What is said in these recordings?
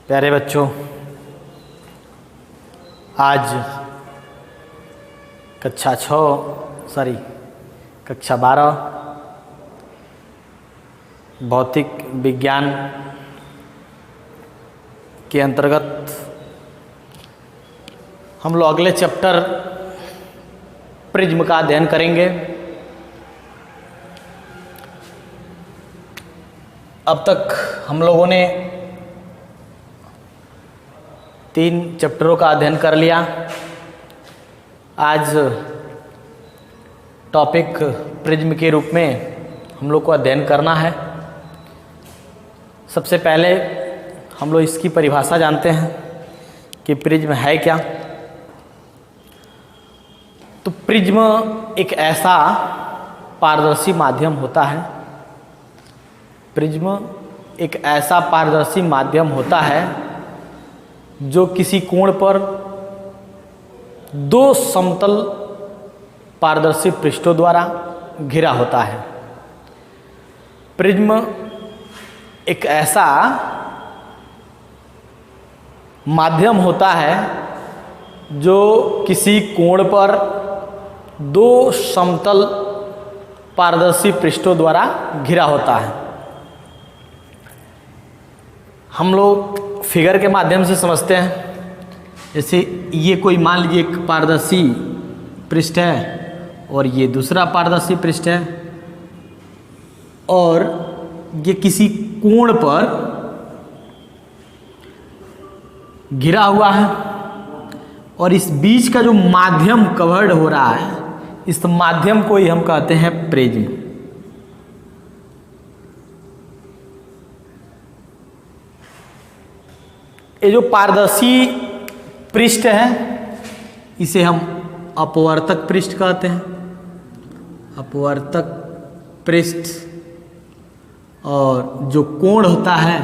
प्यारे बच्चों, आज कक्षा 12 भौतिक विज्ञान के अंतर्गत हम लोग अगले चैप्टर प्रिज्म का अध्ययन करेंगे। अब तक हम लोगों ने 3 चैप्टरों का अध्ययन कर लिया। आज टॉपिक प्रिज्म के रूप में हम लोग को अध्ययन करना है। सबसे पहले हम लोग इसकी परिभाषा जानते हैं कि प्रिज्म है क्या। तो प्रिज्म एक ऐसा पारदर्शी माध्यम होता है। प्रिज्म एक ऐसा पारदर्शी माध्यम होता है जो किसी कोण पर 2 समतल पारदर्शी पृष्ठों द्वारा घिरा होता है। प्रिज्म एक ऐसा माध्यम होता है जो किसी कोण पर 2 समतल पारदर्शी पृष्ठों द्वारा घिरा होता है। हम लोग फिगर के माध्यम से समझते हैं। जैसे ये कोई मान लीजिए एक पारदर्शी पृष्ठ है और ये दूसरा पारदर्शी पृष्ठ है और ये किसी कोण पर घिरा हुआ है और इस बीच का जो माध्यम कवर्ड हो रहा है, इस माध्यम को ही हम कहते हैं प्रिज्म। ये जो पारदर्शी पृष्ठ है इसे हम अपवर्तक पृष्ठ कहते हैं। अपवर्तक पृष्ठ, और जो कोण होता है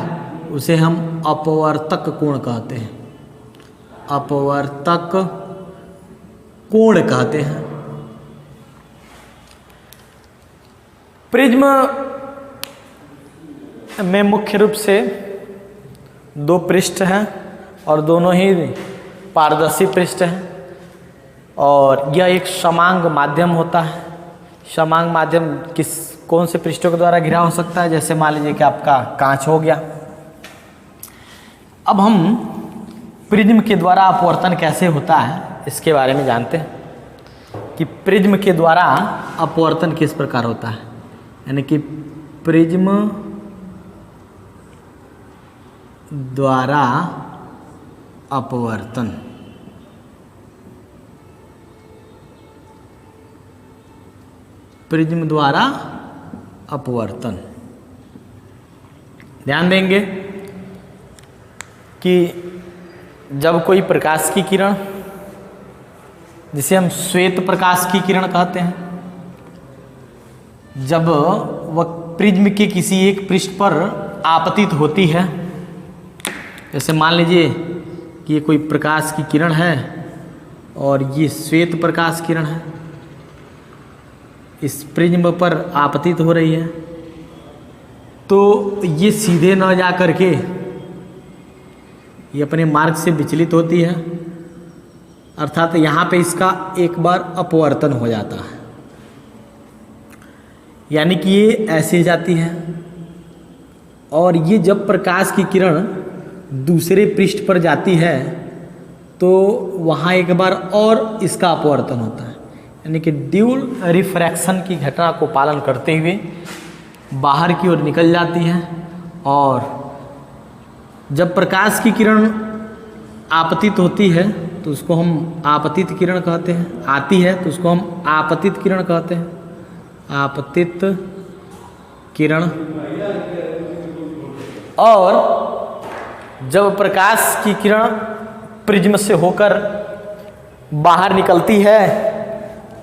उसे हम अपवर्तक कोण कहते हैं। अपवर्तक कोण कहते हैं। प्रिज्म में मुख्य रूप से 2 पृष्ठ हैं और दोनों ही पारदर्शी पृष्ठ हैं और यह एक समांग माध्यम होता है। समांग माध्यम कौन से पृष्ठों के द्वारा घिरा हो सकता है? जैसे मान लीजिए कि आपका कांच हो गया। अब हम प्रिज्म के द्वारा अपवर्तन कैसे होता है इसके बारे में जानते हैं कि प्रिज्म के द्वारा अपवर्तन किस प्रकार होता है। यानी कि प्रिज्म द्वारा अपवर्तन। प्रिज्म द्वारा अपवर्तन। ध्यान देंगे कि जब कोई प्रकाश की किरण, जिसे हम श्वेत प्रकाश की किरण कहते हैं, जब वह प्रिज्म के किसी एक पृष्ठ पर आपतित होती है, जैसे मान लीजिए कि ये कोई प्रकाश की किरण है और ये श्वेत प्रकाश किरण है, इस प्रिज्म पर आपतित हो रही है, तो ये सीधे न जा करके ये अपने मार्ग से विचलित होती है, अर्थात यहाँ पे इसका एक बार अपवर्तन हो जाता है। यानी कि ये ऐसे जाती है और ये जब प्रकाश की किरण दूसरे पृष्ठ पर जाती है तो वहाँ एक बार और इसका अपवर्तन होता है। यानी कि ड्यूल रिफ्रैक्शन की घटना को पालन करते हुए बाहर की ओर निकल जाती है और जब प्रकाश की किरण आपतित होती है तो उसको हम आपतित किरण कहते हैं। आती है तो उसको हम आपतित किरण कहते हैं। आपतित किरण। और जब प्रकाश की किरण प्रिज्म से होकर बाहर निकलती है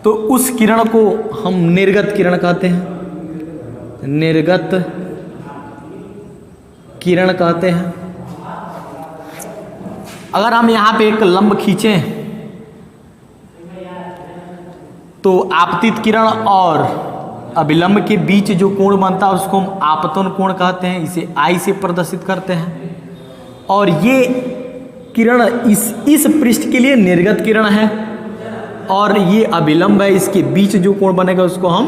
तो उस किरण को हम निर्गत किरण कहते हैं। निर्गत किरण कहते हैं। अगर हम यहाँ पे एक लंब खींचें तो आपतित किरण और अभिलंब के बीच जो कोण बनता है उसको हम आपतन कोण कहते हैं। इसे आई से प्रदर्शित करते हैं। और ये किरण इस पृष्ठ के लिए निर्गत किरण है, और ये अभिलंब है, इसके बीच जो कोण बनेगा उसको हम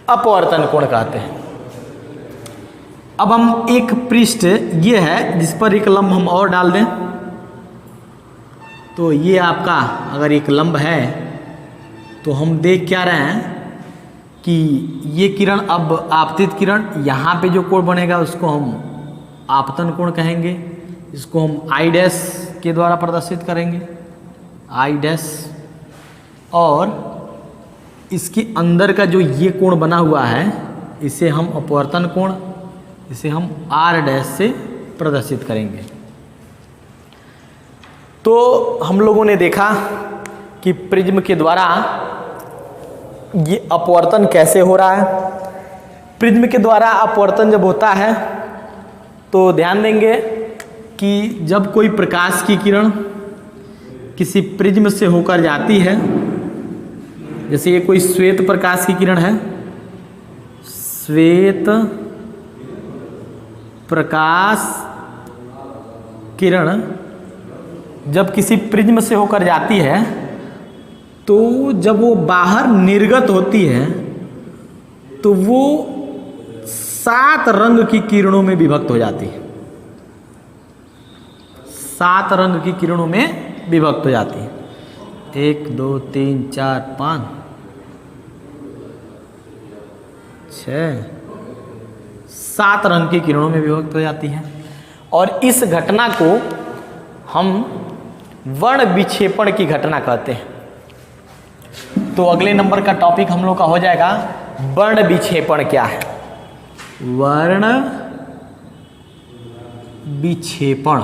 अपवर्तन कोण कहते हैं। अब हम एक पृष्ठ ये है जिस पर एक लंब हम और डाल दें, तो ये आपका अगर एक लंब है तो हम देख क्या रहे हैं कि ये किरण, अब आपतित किरण, यहाँ पे जो कोण बनेगा उसको हम आपतन कोण कहेंगे। इसको हम आई डैश के द्वारा प्रदर्शित करेंगे, आई डैश। और इसके अंदर का जो ये कोण बना हुआ है इसे हम अपवर्तन कोण, इसे हम आर डैश से प्रदर्शित करेंगे। तो हम लोगों ने देखा कि प्रिज्म के द्वारा ये अपवर्तन कैसे हो रहा है। प्रिज्म के द्वारा अपवर्तन जब होता है तो ध्यान देंगे कि जब कोई प्रकाश की किरण किसी प्रिज्म से होकर जाती है, जैसे ये कोई श्वेत प्रकाश की किरण है, श्वेत प्रकाश किरण जब किसी प्रिज्म से होकर जाती है तो जब वो बाहर निर्गत होती है तो वो 7 रंग की किरणों में विभक्त हो जाती है, 7 रंग की किरणों में विभक्त हो जाती है। 1 2 3 4 5 6 7 रंग की किरणों में विभक्त हो जाती है। और इस घटना को हम वर्ण विक्षेपण की घटना कहते हैं। तो अगले नंबर का टॉपिक हम लोग का हो जाएगा वर्ण विक्षेपण क्या है। वर्ण विक्षेपण,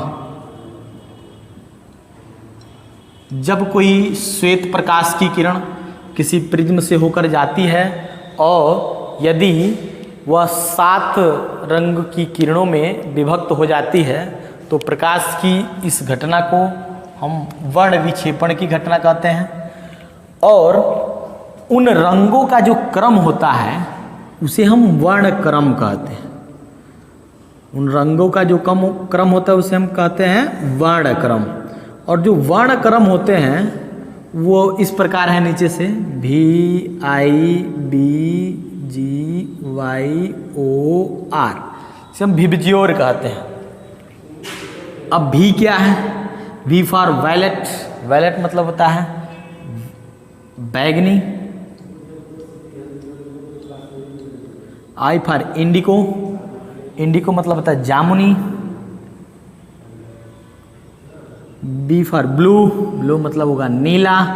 जब कोई श्वेत प्रकाश की किरण किसी प्रिज्म से होकर जाती है और यदि वह 7 रंग की किरणों में विभक्त हो जाती है तो प्रकाश की इस घटना को हम वर्ण विक्षेपण की घटना कहते हैं। और उन रंगों का जो क्रम होता है उसे हम वर्ण क्रम कहते हैं। उन रंगों का जो क्रम होता है उसे हम कहते हैं वर्ण क्रम। और जो वर्ण क्रम होते हैं वो इस प्रकार है नीचे से, VIBGYOR, इसे हम विबजियोर कहते हैं। अब V क्या है? V फॉर वायलेट, वायलेट मतलब होता है बैगनी। I फॉर इंडिको, इंडिको मतलब होता है जामुनी। B फॉर ब्लू, ब्लू मतलब होगा नीला।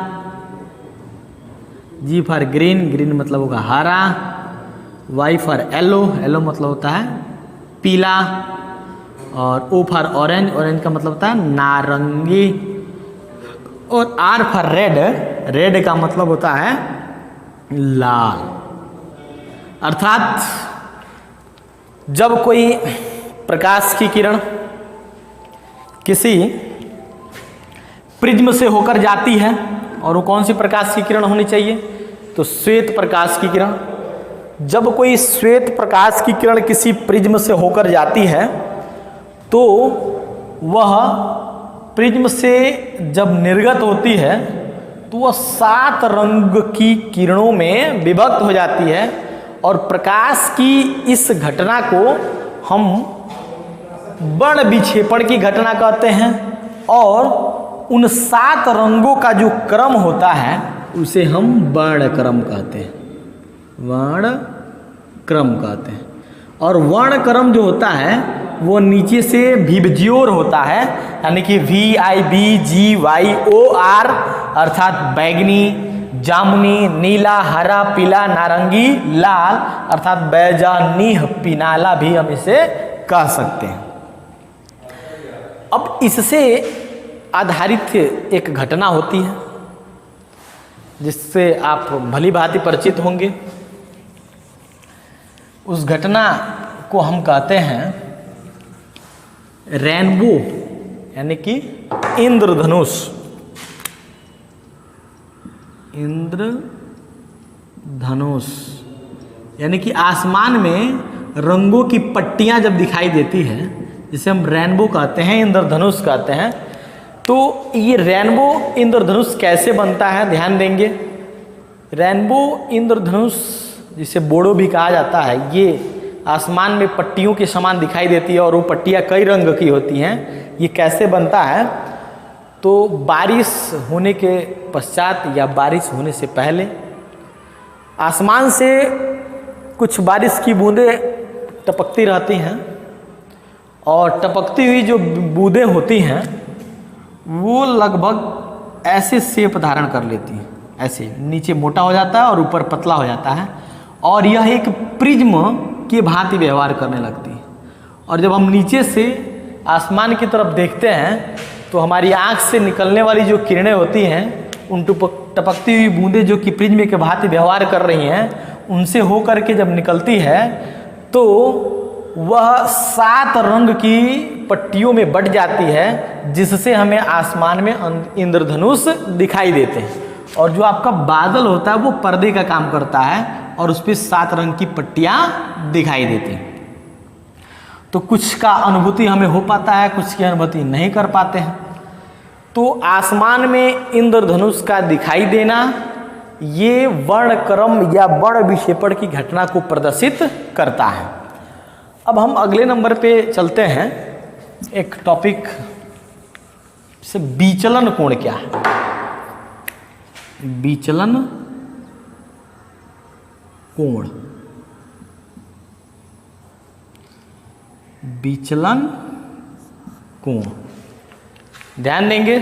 G फॉर ग्रीन, ग्रीन मतलब होगा हरा। Y फॉर येलो, येलो मतलब होता है पीला। और O फॉर ऑरेंज, ऑरेंज का मतलब होता है नारंगी। और R फॉर रेड, रेड का मतलब होता है लाल। अर्थात जब कोई प्रकाश की किरण किसी प्रिज्म से होकर जाती है, और वो कौन सी प्रकाश की किरण होनी चाहिए? तो श्वेत प्रकाश की किरण। जब कोई श्वेत प्रकाश की किरण किसी प्रिज्म से होकर जाती है तो वह प्रिज्म से जब निर्गत होती है तो वह 7 रंग की किरणों में विभक्त हो जाती है। और प्रकाश की इस घटना को हम वर्ण विक्षेपण की घटना कहते हैं। और उन 7 रंगों का जो क्रम होता है उसे हम वर्ण क्रम कहते हैं, वर्ण क्रम कहते हैं। और वर्ण क्रम जो होता है वो नीचे से विबजियोर होता है, यानी कि VIBGYOR, अर्थात बैगनी, जामुनी, नीला, हरा, पीला, नारंगी, लाल, अर्थात बैजानी पिनाला भी हम इसे कह सकते हैं। अब इससे आधारित एक घटना होती है जिससे आप भली भांति परिचित होंगे। उस घटना को हम कहते हैं रेनबो, यानी कि इंद्रधनुष। इंद्रधनुष यानी कि आसमान में रंगों की पट्टियाँ जब दिखाई देती है, जिसे हम रेनबो कहते हैं, इंद्रधनुष कहते हैं, तो ये रेनबो इंद्रधनुष कैसे बनता है ध्यान देंगे। रेनबो इंद्रधनुष जिसे बोड़ो भी कहा जाता है, ये आसमान में पट्टियों के समान दिखाई देती है और वो पट्टियाँ कई रंग की होती हैं। ये कैसे बनता है, तो बारिश होने के पश्चात या बारिश होने से पहले आसमान से कुछ बारिश की बूंदें टपकती रहती हैं और टपकती हुई जो बूंदें होती हैं वो लगभग ऐसे शेप धारण कर लेती हैं, ऐसे नीचे मोटा हो जाता है और ऊपर पतला हो जाता है और यह एक प्रिज्म की भांति व्यवहार करने लगती है। और जब हम नीचे से आसमान की तरफ देखते हैं तो हमारी आँख से निकलने वाली जो किरणें होती हैं, उन टपकती हुई बूंदें जो कि प्रिज्म के भांति व्यवहार कर रही हैं, उनसे हो करके जब निकलती है तो वह 7 रंग की पट्टियों में बट जाती है, जिससे हमें आसमान में इंद्रधनुष दिखाई देते हैं। और जो आपका बादल होता है वो पर्दे का काम करता है और उस पर 7 रंग की पट्टियाँ दिखाई देती हैं। तो कुछ का अनुभूति हमें हो पाता है, कुछ की अनुभूति नहीं कर पाते हैं। तो आसमान में इंद्रधनुष का दिखाई देना ये वर्णक्रम या वर्ण विक्षेपण की घटना को प्रदर्शित करता है। अब हम अगले नंबर पे चलते हैं, एक टॉपिक से विचलन कोण क्या है। विचलन कोण, विचलन कोण ध्यान देंगे।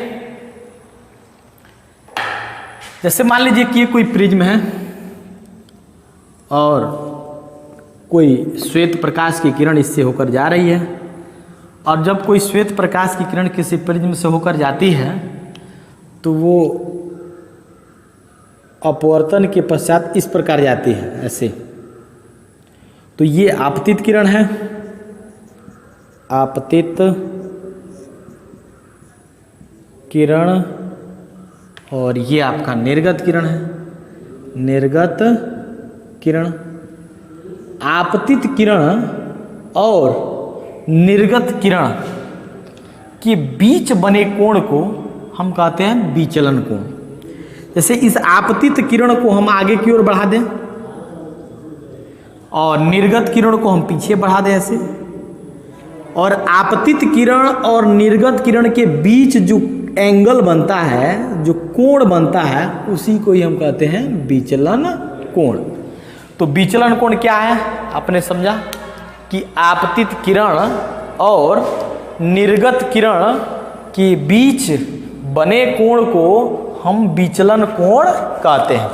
जैसे मान लीजिए कि कोई प्रिज्म है और कोई श्वेत प्रकाश की किरण इससे होकर जा रही है, और जब कोई श्वेत प्रकाश की किरण किसी प्रिज्म से होकर जाती है तो वो अपवर्तन के पश्चात इस प्रकार जाती है, ऐसे। तो ये आपतित किरण है, आपतित किरण, और ये आपका निर्गत किरण है, निर्गत किरण। आपतित किरण और निर्गत किरण के बीच बने कोण को हम कहते हैं विचलन कोण। जैसे इस आपतित किरण को हम आगे की ओर बढ़ा दें और निर्गत किरण को हम पीछे बढ़ा दें ऐसे, और आपतित किरण और निर्गत किरण के बीच जो एंगल बनता है, जो कोण बनता है, उसी को ही हम कहते हैं विचलन कोण। तो विचलन कोण क्या है, आपने समझा कि आपतित किरण और निर्गत किरण के बीच बने कोण को हम विचलन कोण कहते हैं।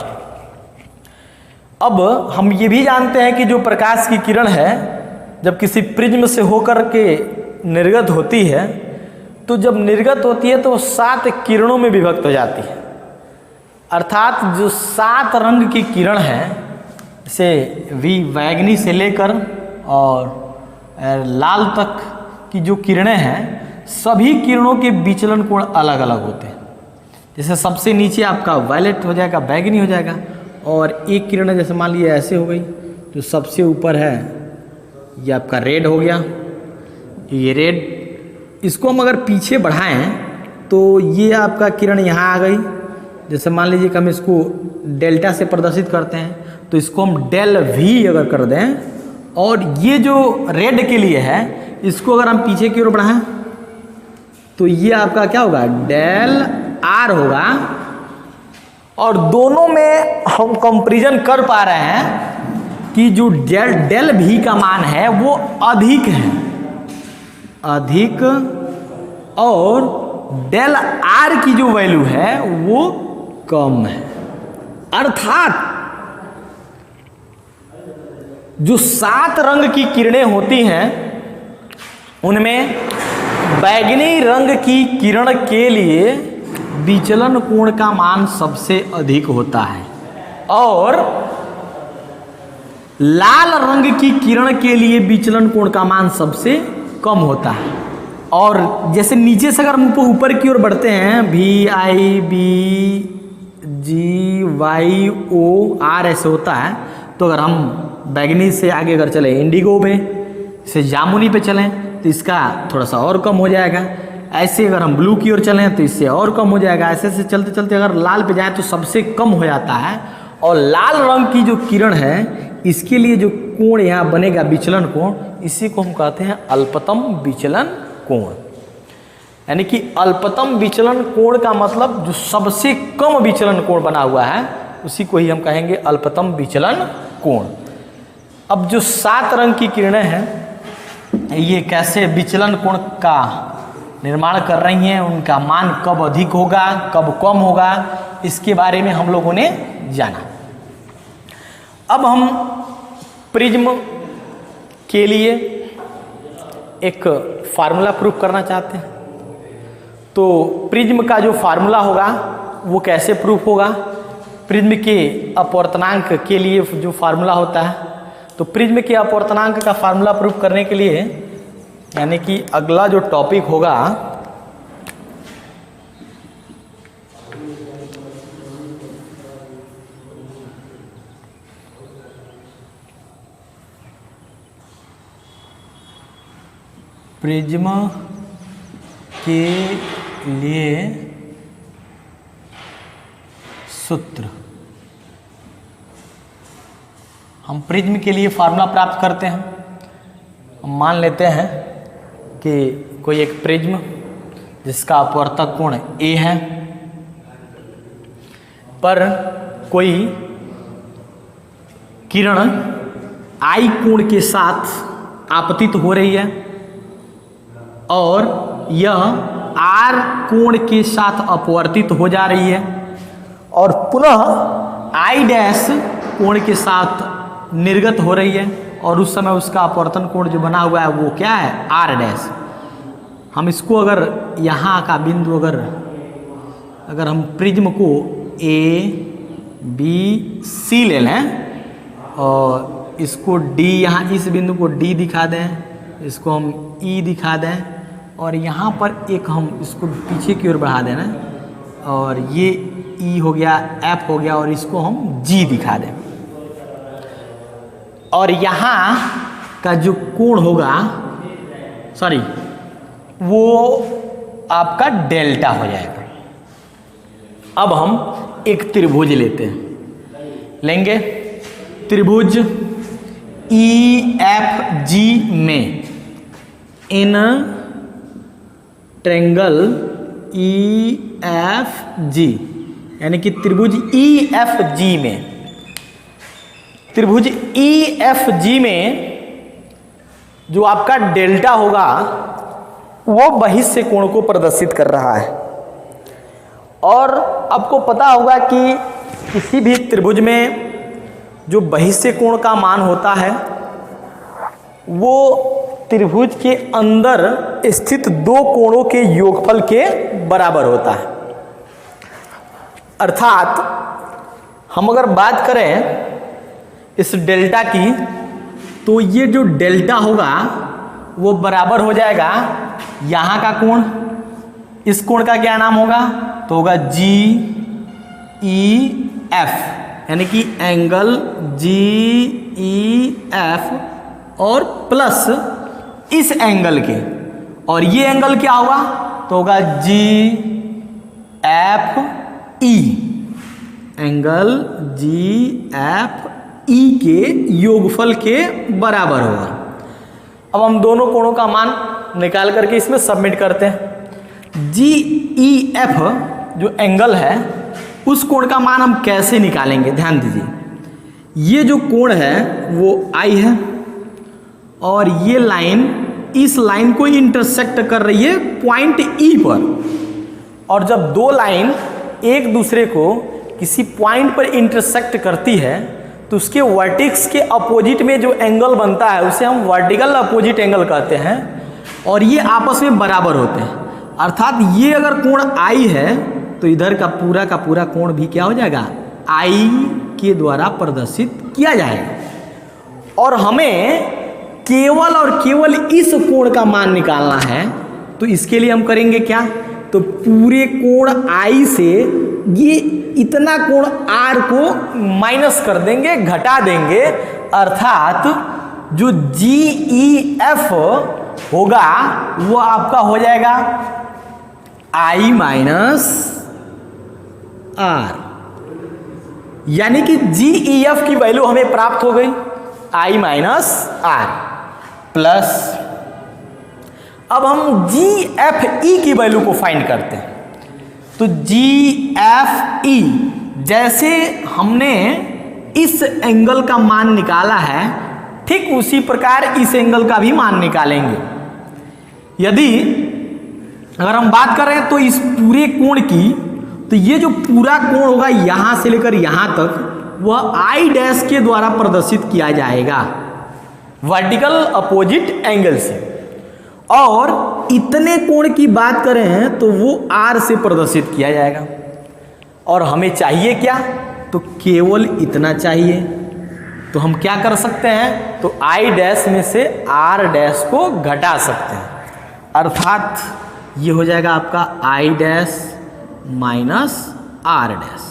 अब हम ये भी जानते हैं कि जो प्रकाश की किरण है जब किसी प्रिज्म से होकर के निर्गत होती है, तो जब निर्गत होती है तो 7 किरणों में विभक्त हो जाती है। अर्थात जो 7 रंग की किरण है, जैसे बैंगनी से लेकर और लाल तक की जो किरणें हैं, सभी किरणों के विचलन कोण अलग अलग होते हैं। जैसे सबसे नीचे आपका वायलेट हो जाएगा, बैंगनी हो जाएगा, और एक किरण जैसे मान लीजिए ऐसे हो गई, जो सबसे ऊपर है ये आपका रेड हो गया, ये रेड। इसको हम अगर पीछे बढ़ाएं तो ये आपका किरण यहाँ आ गई। जैसे मान लीजिए कि हम इसको डेल्टा से प्रदर्शित करते हैं, तो इसको हम डेल वी अगर कर दें, और ये जो रेड के लिए है इसको अगर हम पीछे की ओर बढ़ाएं तो ये आपका क्या होगा, डेल आर होगा। और दोनों में हम कंपैरिजन कर पा रहे हैं कि जो डेल भी का मान है वो अधिक है, अधिक, और डेल आर की जो वैल्यू है वो कम है। अर्थात जो 7 रंग की किरणें होती हैं उनमें बैंगनी रंग की किरण के लिए विचलन कोण का मान सबसे अधिक होता है, और लाल रंग की किरण के लिए विचलन कोण का मान सबसे कम होता है। और जैसे नीचे से अगर हम ऊपर की ओर बढ़ते हैं, VIBGYOR ऐसे होता है, तो अगर हम बैगनी से आगे अगर चले इंडिगो पे, से जामुनी पे चलें तो इसका थोड़ा सा और कम हो जाएगा। ऐसे अगर हम ब्लू की ओर चलें तो इससे और कम हो जाएगा। ऐसे ऐसे चलते चलते अगर लाल पे जाए तो सबसे कम हो जाता है। और लाल रंग की जो किरण है इसके लिए जो कोण यहाँ बनेगा विचलन कोण, इसी को हम कहते हैं अल्पतम विचलन कोण। यानी कि अल्पतम विचलन कोण का मतलब जो सबसे कम विचलन कोण बना हुआ है उसी को ही हम कहेंगे अल्पतम विचलन कोण। अब जो 7 रंग की किरणें हैं ये कैसे विचलन कोण का निर्माण कर रही हैं, उनका मान कब अधिक होगा कब कम होगा, इसके बारे में हम लोगों ने जाना। अब हम प्रिज्म के लिए एक फार्मूला प्रूफ करना चाहते हैं। तो प्रिज्म का जो फार्मूला होगा वो कैसे प्रूफ होगा? प्रिज्म के अपवर्तनांक के लिए जो फार्मूला होता है, तो प्रिज्म के अपवर्तनांक का फार्मूला प्रूफ करने के लिए यानी कि अगला जो टॉपिक होगा प्रिज्म के लिए सूत्र। हम प्रिज्म के लिए फार्मूला प्राप्त करते हैं। हम मान लेते हैं कि कोई एक प्रिज्म जिसका अपवर्तक कोण A है पर कोई किरण I कोण के साथ आपतित हो रही है और यह R कोण के साथ अपवर्तित हो जा रही है और पुनः I डैश कोण के साथ निर्गत हो रही है और उस समय उसका अपवर्तन कोण जो बना हुआ है वो क्या है? R dash. हम इसको अगर यहाँ का बिंदु अगर हम प्रिज्म को A B C ले लें और इसको D, यहाँ इस बिंदु को D दिखा दें, इसको हम E दिखा दें और यहाँ पर एक हम इसको पीछे की ओर बढ़ा देना और ये E हो गया, F हो गया और इसको हम G दिखा दें और यहाँ का जो कोण होगा वो आपका डेल्टा हो जाएगा। अब हम एक त्रिभुज लेंगे त्रिभुज EFG में, इन ट्रायंगल EFG यानी कि त्रिभुज EFG में, त्रिभुज EFG में जो आपका डेल्टा होगा वो बहिष्य कोण को प्रदर्शित कर रहा है। और आपको पता होगा कि किसी भी त्रिभुज में जो बहिष्य कोण का मान होता है वो त्रिभुज के अंदर स्थित दो कोणों के योगफल के बराबर होता है। अर्थात हम अगर बात करें इस डेल्टा की तो ये जो डेल्टा होगा वो बराबर हो जाएगा यहाँ का कोण, इस कोण का क्या नाम होगा? तो होगा GEF यानी कि एंगल GEF और प्लस इस एंगल के, और ये एंगल क्या होगा? तो होगा GFE, एंगल GFE के योगफल के बराबर होगा। अब हम दोनों कोणों का मान निकाल करके इसमें सबमिट करते हैं। GEF जो एंगल है उस कोण का मान हम कैसे निकालेंगे? ध्यान दीजिए, ये जो कोण है वो I है और ये लाइन इस लाइन को इंटरसेक्ट कर रही है पॉइंट E पर, और जब दो लाइन एक दूसरे को किसी पॉइंट पर इंटरसेक्ट करती है तो उसके वर्टेक्स के अपोजिट में जो एंगल बनता है उसे हम वर्टिकल अपोजिट एंगल कहते हैं और ये आपस में बराबर होते हैं। अर्थात ये अगर कोण I है तो इधर का पूरा कोण भी क्या हो जाएगा? I के द्वारा प्रदर्शित किया जाएगा। और हमें केवल और केवल इस कोण का मान निकालना है तो इसके लिए हम करेंगे क्या? तो पूरे कोण I से ये इतना कोण R को माइनस कर देंगे, घटा देंगे, अर्थात जो GEF होगा वो आपका हो जाएगा I माइनस R, यानी कि GEF की वैल्यू हमें प्राप्त हो गई I माइनस R प्लस, अब हम GFE की वैल्यू को फाइंड करते हैं। तो GFE जैसे हमने इस एंगल का मान निकाला है, ठीक उसी प्रकार इस एंगल का भी मान निकालेंगे। यदि अगर हम बात करें तो इस पूरे कोण की, तो ये जो पूरा कोण होगा यहां से लेकर यहां तक वह I डैश के द्वारा प्रदर्शित किया जाएगा वर्टिकल अपोजिट एंगल से, और इतने कोण की बात करें तो वो R से प्रदर्शित किया जाएगा। और हमें चाहिए क्या, तो केवल इतना चाहिए। तो हम क्या कर सकते हैं, तो I डैश में से R डैश को घटा सकते हैं, अर्थात ये हो जाएगा आपका I dash minus R dash.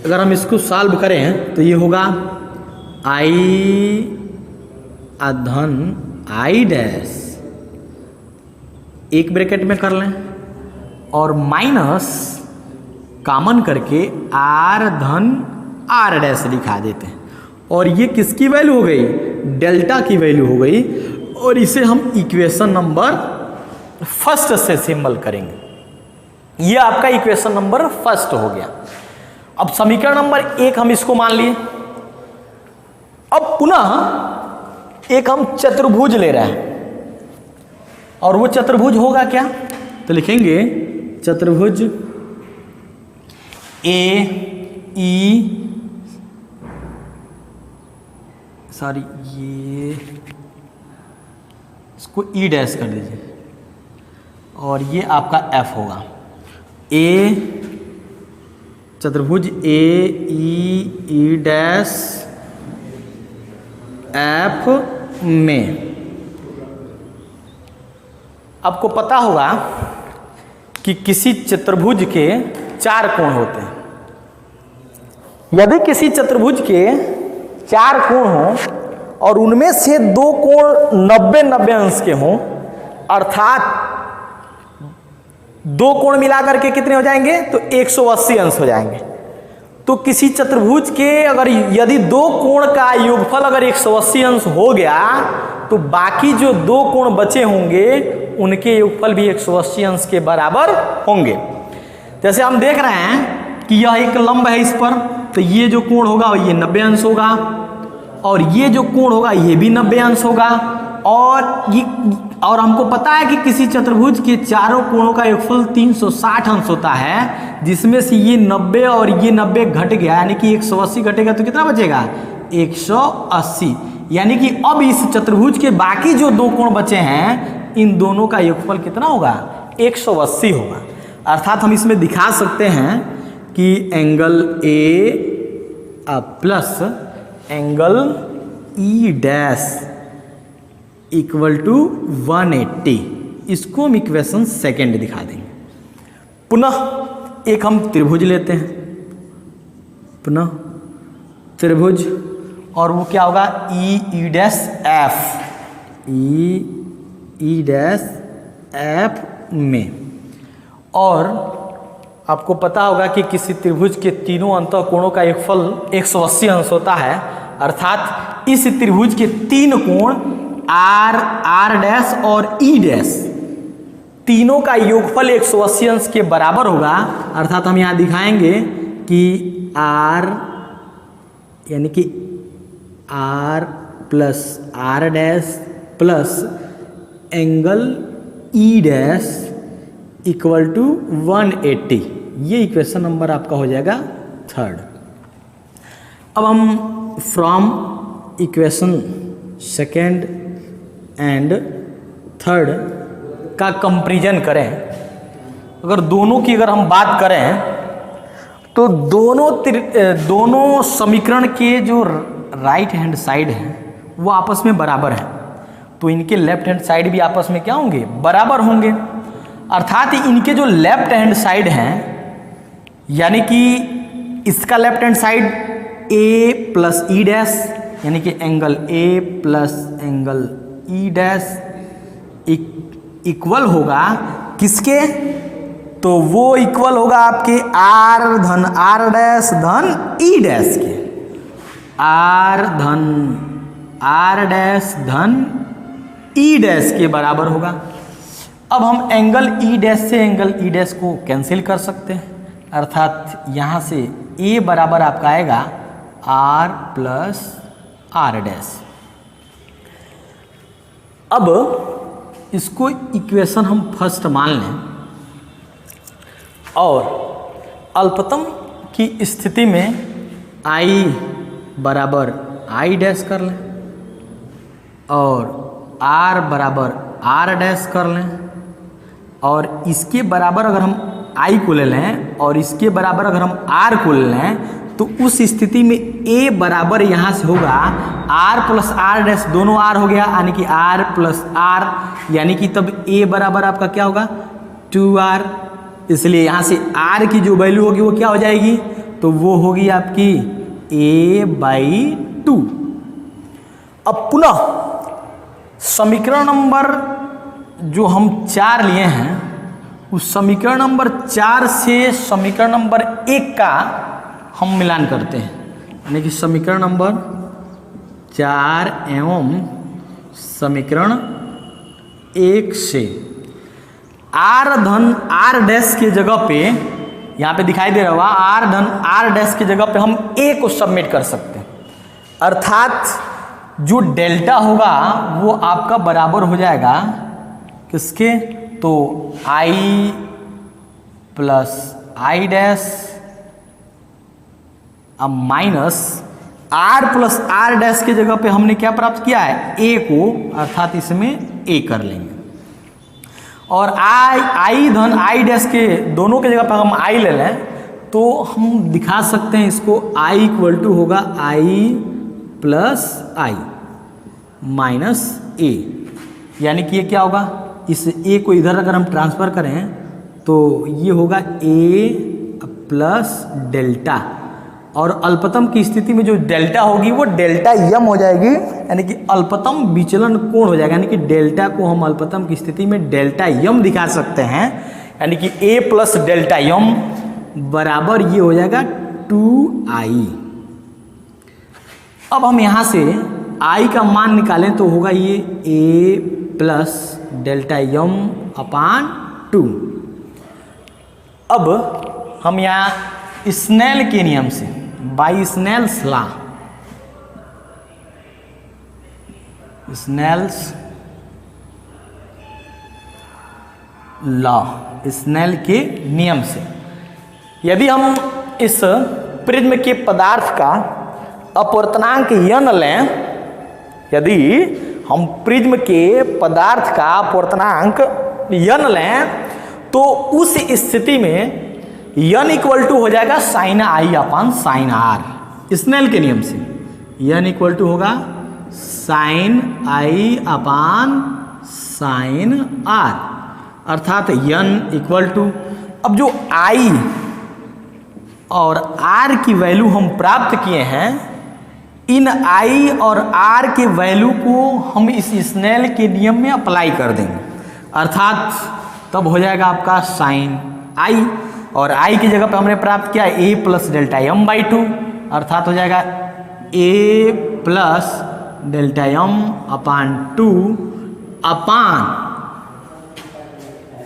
अगर हम इसको सॉल्व करें तो ये होगा I धन I डैश, एक ब्रैकेट में कर लें, और माइनस कॉमन करके R धन R डैश लिखा देते हैं, और ये किसकी वैल्यू हो गई, डेल्टा की वैल्यू हो गई, और इसे हम इक्वेशन नंबर फर्स्ट से सिंबल करेंगे। ये आपका इक्वेशन नंबर फर्स्ट हो गया। अब समीकरण नंबर 1 हम इसको मान लिए। अब पुनः एक हम चतुर्भुज ले रहे हैं, और वो चतुर्भुज होगा क्या, तो लिखेंगे चतुर्भुज ये इसको E डैश कर दीजिए, और ये आपका F होगा। चतुर्भुज E डैश F में आपको पता होगा कि किसी चतुर्भुज के 4 कोण होते हैं। यदि किसी चतुर्भुज के 4 कोण हों और उनमें से 2 कोण 90-90 अंश के हों, अर्थात 2 कोण मिलाकर के कितने हो जाएंगे, तो 180 अंश हो जाएंगे। तो किसी चतुर्भुज के अगर यदि 2 कोण का योगफल अगर 180 अंश हो गया, तो बाकी जो 2 कोण बचे होंगे उनके योगफल भी 180 अंश के बराबर होंगे। जैसे हम देख रहे हैं कि यह एक लंब है इस पर, तो ये जो कोण होगा ये 90 अंश होगा, और ये जो कोण होगा ये भी 90 अंश होगा, और हमको पता है कि किसी चतुर्भुज के चारों कोणों का योगफल 360 अंश होता है, जिसमें से ये 90 और ये 90 घट गया, यानी कि 180 घटेगा तो कितना बचेगा, 180। यानी कि अब इस चतुर्भुज के बाकी जो 2 कोण बचे हैं, इन दोनों का योगफल कितना होगा, 180 होगा। अर्थात हम इसमें दिखा सकते हैं कि angle A plus angle E dash equal to 180, इसको हम इक्वेशन सेकेंड दिखा देंगे। पुनः एक हम त्रिभुज लेते हैं, पुनः त्रिभुज, और वो क्या होगा, E dash F, E dash F में। और आपको पता होगा कि किसी त्रिभुज के तीनों अंतःकोणों का योगफल 180 अंश होता है, अर्थात इस त्रिभुज के 3 कोण R डैश और E डैश तीनों का योगफल 180 अंश के बराबर होगा। अर्थात हम यहाँ दिखाएंगे कि R यानी कि R plus R dash plus angle E dash equal to 180, ये इक्वेशन नंबर आपका हो जाएगा 3rd। अब हम from equation second and 3rd का कंपैरिजन करें। अगर दोनों की अगर हम बात करें तो दोनों समीकरण के जो राइट हैंड साइड हैं वो आपस में बराबर हैं, तो इनके लेफ्ट हैंड साइड भी आपस में क्या होंगे, बराबर होंगे। अर्थात इनके जो लेफ्ट हैंड साइड हैं यानी कि इसका लेफ्ट हैंड साइड ए प्लस ई डैश, यानी कि angle A plus angle E dash equal होगा किसके, तो वो इक्वल होगा आपके आर धन आर डैश धन ई डैश के, आर धन आर डैश धन ई डैश के बराबर होगा। अब हम एंगल ई डैश से एंगल ई डैश को कैंसिल कर सकते हैं, अर्थात यहाँ से ए बराबर आपका आएगा आर प्लस आर डैश। अब इसको इक्वेशन हम फर्स्ट मान लें और अल्पतम की स्थिति में आई बराबर आई डैश कर लें और आर बराबर आर डैश कर लें, और इसके बराबर अगर हम आई को ले लें और इसके बराबर अगर हम आर को ले लें तो उस स्थिति में ए बराबर यहाँ से होगा आर प्लस आर डैश, दोनों आर हो गया यानी कि आर प्लस आर, यानी कि तब ए बराबर आपका क्या होगा 2r। इसलिए यहाँ से आर की जो वैल्यू होगी वो क्या हो जाएगी, तो वो होगी आपकी a/2। अब पुनः समीकरण नंबर जो हम 4 लिए हैं उस समीकरण नंबर 4 से समीकरण नंबर 1 का हम मिलान करते हैं, यानी कि समीकरण नंबर 4 एवं समीकरण 1 से आर धन आर डैश के जगह पे यहाँ पे दिखाई दे रहा होगा आर धन आर डैश के जगह पे हम ए को सबमिट कर सकते हैं, अर्थात जो डेल्टा होगा वो आपका बराबर हो जाएगा किसके, तो आई प्लस आई डैश अब minus R plus R dash के जगह पे हमने क्या प्राप्त किया है ए को, अर्थात इसमें ए कर लेंगे और आई धन आई डैश के दोनों के जगह पर हम आई ले लें तो हम दिखा सकते हैं इसको आई इक्वल टू होगा आई प्लस आई माइनस ए, यानी कि ये क्या होगा, इस ए को इधर अगर हम ट्रांसफर करें तो ये होगा ए प्लस डेल्टा, और अल्पतम की स्थिति में जो डेल्टा होगी वो डेल्टा यम हो जाएगी, यानी कि अल्पतम विचलन कोण हो जाएगा, यानी कि डेल्टा को हम अल्पतम की स्थिति में डेल्टा यम दिखा सकते हैं, यानी कि ए प्लस डेल्टा यम बराबर ये हो जाएगा 2i। अब हम यहाँ से i का मान निकालें तो होगा ये a plus delta Yama upon 2। अब हम यहाँ स्नेल के नियम से by Snell's law, Snell's law, Snell के नियम से यदि हम इस प्रिज्म के पदार्थ का अपवर्तनांक यन लें, यदि हम प्रिज्म के पदार्थ का अपवर्तनांक यन लें तो उस स्थिति में यन इक्वल टू हो जाएगा sine I upon sine R. Snell के नियम से यन इक्वल टू होगा sine I upon sine R, अर्थात यन इक्वल टू, अब जो आई और आर की वैल्यू हम प्राप्त किए हैं, इन आई और आर के वैल्यू को हम इस स्नेल के नियम में अप्लाई कर देंगे, अर्थात तब हो जाएगा आपका साइन आई, और आई की जगह पे हमने प्राप्त किया a plus delta m by 2, अर्थात हो जाएगा a plus delta Yama upon 2 upon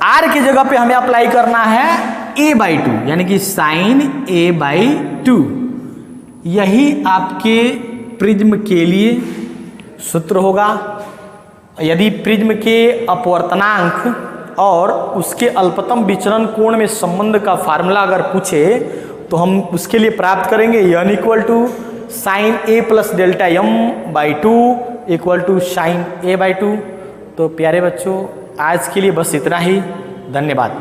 R की जगह पे हमें अप्लाई करना है ए बाई 2, यानी कि साइन ए बाई 2। यही आपके प्रिज्म के लिए सूत्र होगा। यदि प्रिज्म के अपवर्तनांक और उसके अल्पतम विचलन कोण में संबंध का फार्मूला अगर पूछे तो हम उसके लिए प्राप्त करेंगे n equal to sine a plus delta m by 2 equal to sine a by 2। तो प्यारे बच्चों आज के लिए बस इतना ही, धन्यवाद।